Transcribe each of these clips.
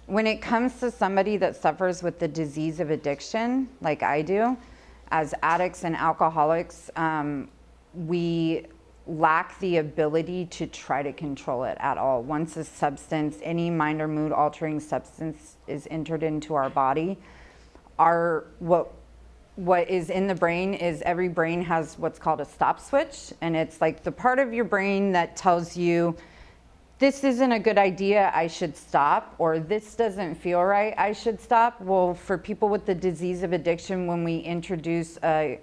When it comes to somebody that suffers with the disease of addiction, like I do, as addicts and alcoholics, we lack the ability to try to control it at all. Once a substance, any mind or mood altering substance is entered into our body, what is in the brain is every brain has what's called a stop switch, and it's like the part of your brain that tells you this isn't a good idea, I should stop, or this doesn't feel right, I should stop. Well, for people with the disease of addiction, when we introduce a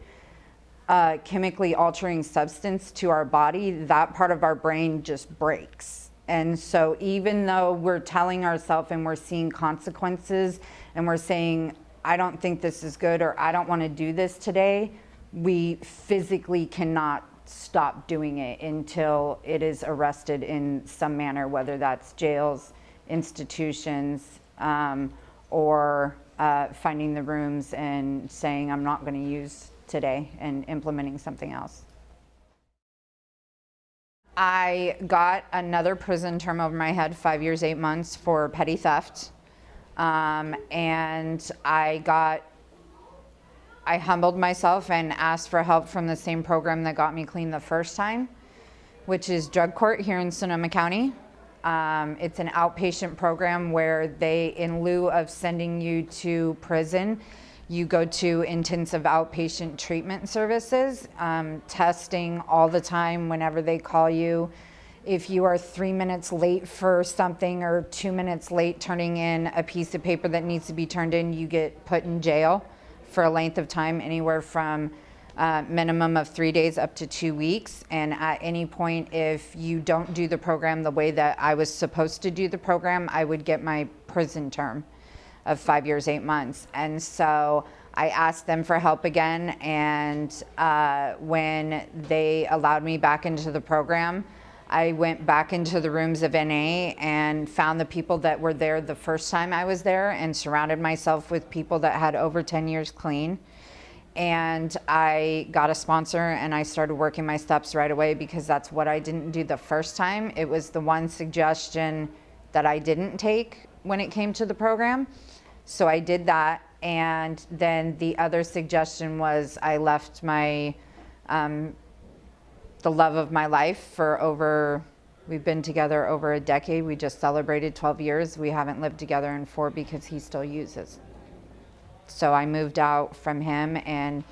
chemically altering substance to our body, that part of our brain just breaks. And so even though we're telling ourselves and we're seeing consequences and we're saying, I don't think this is good, or I don't want to do this today, we physically cannot stop doing it until it is arrested in some manner, whether that's jails, institutions, or finding the rooms and saying, I'm not going to use today, and implementing something else. I got another prison term over my head, 5 years, 8 months for petty theft. And I humbled myself and asked for help from the same program that got me clean the first time, which is drug court here in Sonoma County. It's an outpatient program where they, in lieu of sending you to prison, you go to intensive outpatient treatment services, testing all the time whenever they call you. If you are 3 minutes late for something or 2 minutes late turning in a piece of paper that needs to be turned in, you get put in jail for a length of time, anywhere from minimum of 3 days up to 2 weeks. And at any point, if you don't do the program the way that I was supposed to do the program, I would get my prison term of 5 years, 8 months. And so I asked them for help again, and when they allowed me back into the program, I went back into the rooms of NA and found the people that were there the first time I was there, and surrounded myself with people that had over 10 years clean. And I got a sponsor, and I started working my steps right away, because that's what I didn't do the first time. It was the one suggestion that I didn't take when it came to the program. So I did that, and then the other suggestion was I left my, the love of my life for we've been together over a decade. We just celebrated 12 years. We haven't lived together in 4 because he still uses. So I moved out from him, and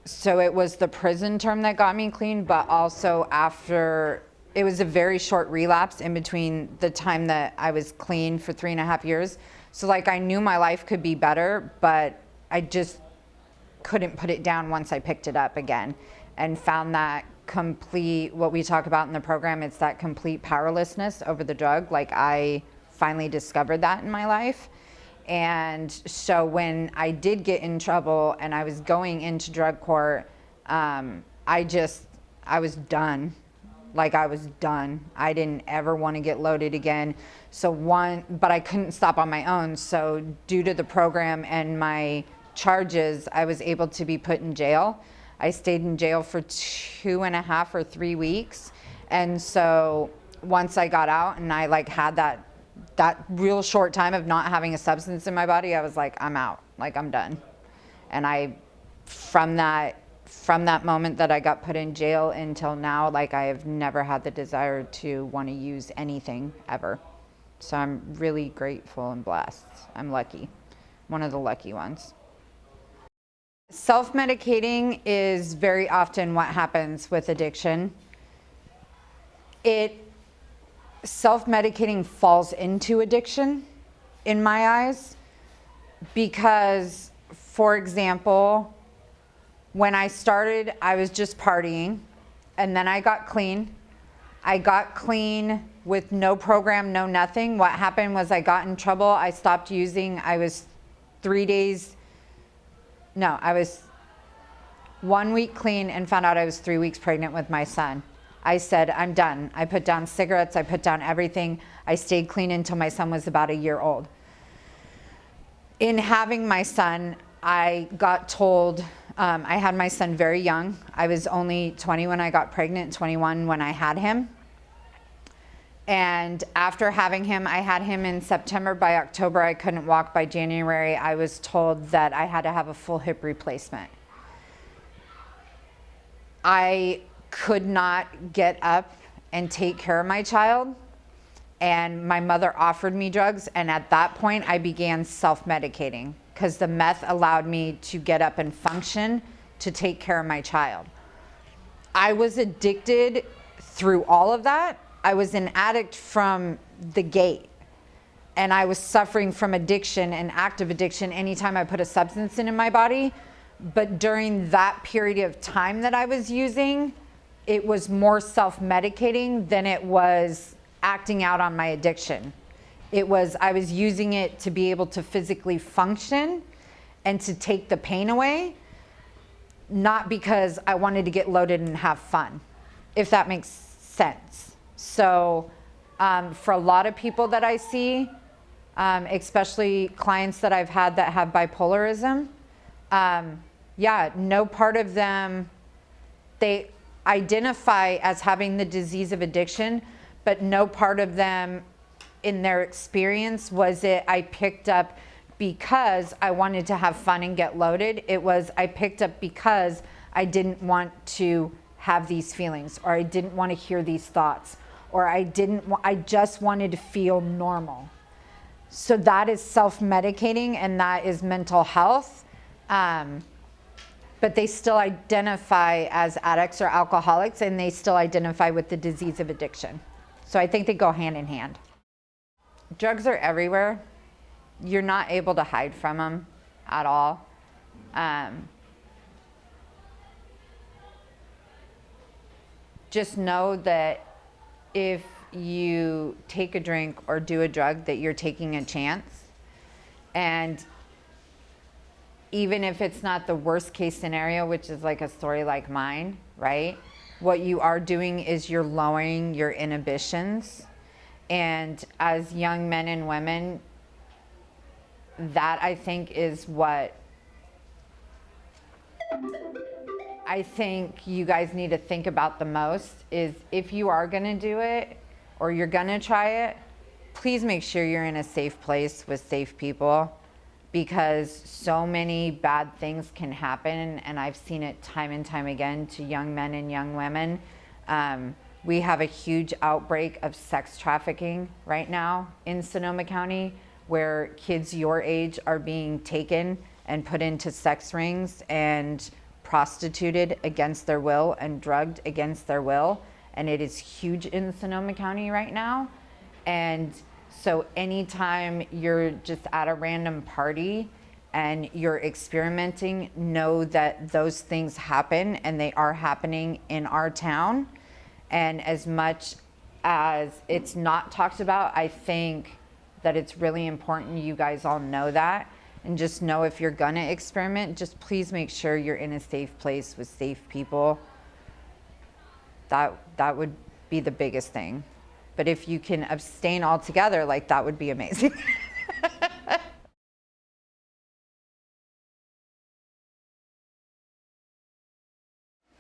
so it was the prison term that got me clean, but also after, it was a very short relapse in between the time that I was clean for 3.5 years. So like, I knew my life could be better, but I just couldn't put it down once I picked it up again, and found that complete, what we talk about in the program, it's that complete powerlessness over the drug. Like, I finally discovered that in my life. And so when I did get in trouble and I was going into drug court, I was done. Like, I was done. I didn't ever want to get loaded again. But I couldn't stop on my own. So due to the program and my charges, I was able to be put in jail. I stayed in jail for 2.5 or 3 weeks. And so once I got out and I had that real short time of not having a substance in my body, I was like, I'm out, like, I'm done. And from that moment that I got put in jail until now, like, I have never had the desire to want to use anything ever. So I'm really grateful and blessed. I'm lucky, one of the lucky ones. Self-medicating is very often what happens with addiction. Self-medicating falls into addiction in my eyes, because, for example, when I started, I was just partying, and then I got clean. I got clean with no program, no nothing. What happened was I got in trouble. I stopped using. I was 1 week clean and found out I was 3 weeks pregnant with my son. I said, I'm done. I put down cigarettes. I put down everything. I stayed clean until my son was about 1 year old. In having my son, I got told, I had my son very young. I was only 20 when I got pregnant, 21 when I had him. And after having him, I had him in September. By October, I couldn't walk. By January, I was told that I had to have a full hip replacement. I could not get up and take care of my child. And my mother offered me drugs. And at that point, I began self-medicating because the meth allowed me to get up and function to take care of my child. I was addicted through all of that. I was an addict from the gate, and I was suffering from addiction and active addiction anytime I put a substance in my body. But during that period of time that I was using, it was more self-medicating than it was acting out on my addiction. I was using it to be able to physically function and to take the pain away, not because I wanted to get loaded and have fun, if that makes sense. So for a lot of people that I see, especially clients that I've had that have bipolarism, yeah, no part of them, they identify as having the disease of addiction, but no part of them in their experience was it I picked up because I wanted to have fun and get loaded. It was I picked up because I didn't want to have these feelings, or I didn't want to hear these thoughts, or I just wanted to feel normal. So that is self-medicating, and that is mental health. But they still identify as addicts or alcoholics, and they still identify with the disease of addiction. So I think they go hand in hand. Drugs are everywhere. You're not able to hide from them at all. Just know that if you take a drink or do a drug, that you're taking a chance. And even if it's not the worst case scenario, which is like a story like mine, right? What you are doing is you're lowering your inhibitions. And as young men and women, that I think is what I think you guys need to think about the most is if you are gonna do it or you're gonna try it, please make sure you're in a safe place with safe people, because so many bad things can happen, and I've seen it time and time again to young men and young women. We have a huge outbreak of sex trafficking right now in Sonoma County, where kids your age are being taken and put into sex rings and prostituted against their will and drugged against their will. And it is huge in Sonoma County right now. And so anytime you're just at a random party and you're experimenting, know that those things happen, and they are happening in our town. And as much as it's not talked about, I think that it's really important you guys all know that. And just know if you're gonna experiment, just please make sure you're in a safe place with safe people. That would be the biggest thing. But if you can abstain altogether, like, that would be amazing.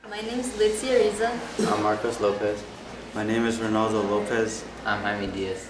My name is Litsia Riza. I'm Marcos Lopez. My name is Ronaldo Lopez. I'm Jaime Diaz.